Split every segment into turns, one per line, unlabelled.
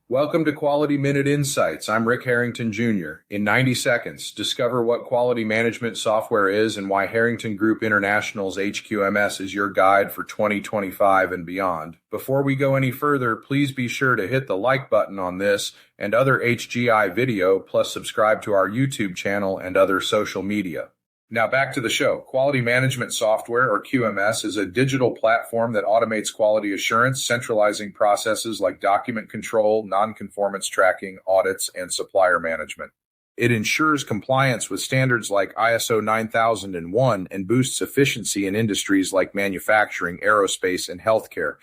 Welcome to Quality Minute Insights. I'm Rick Harrington Jr. In 90 seconds, discover what quality management software is and why Harrington Group International's HQMS is your guide for 2025 and beyond. Before we go any further, please be sure to hit the like button on this and other HGI video, plus subscribe to our YouTube channel and other social media. Now back to the show. Quality Management Software, or QMS, is a digital platform that automates quality assurance, centralizing processes like document control, non-conformance tracking, audits, and supplier management. It ensures compliance with standards like ISO 9001 and boosts efficiency in industries like manufacturing, aerospace, and healthcare.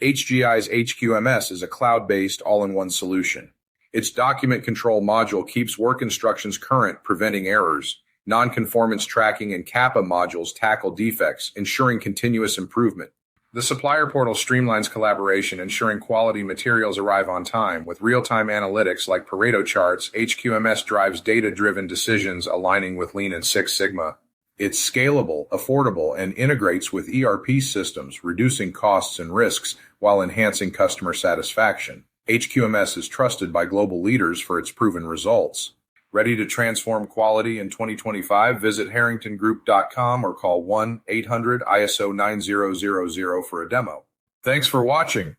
HGI's HQMS is a cloud-based, all-in-one solution. Its document control module keeps work instructions current, preventing errors. Non-conformance tracking and CAPA modules tackle defects, ensuring continuous improvement. The supplier portal streamlines collaboration, ensuring quality materials arrive on time. With real-time analytics like Pareto charts, HQMS drives data-driven decisions aligning with Lean and Six Sigma. It's scalable, affordable, and integrates with ERP systems, reducing costs and risks while enhancing customer satisfaction. HQMS is trusted by global leaders for its proven results. Ready to transform quality in 2025? Visit harringtongroup.com or call 1-800-ISO 9000 for a demo. Thanks for watching.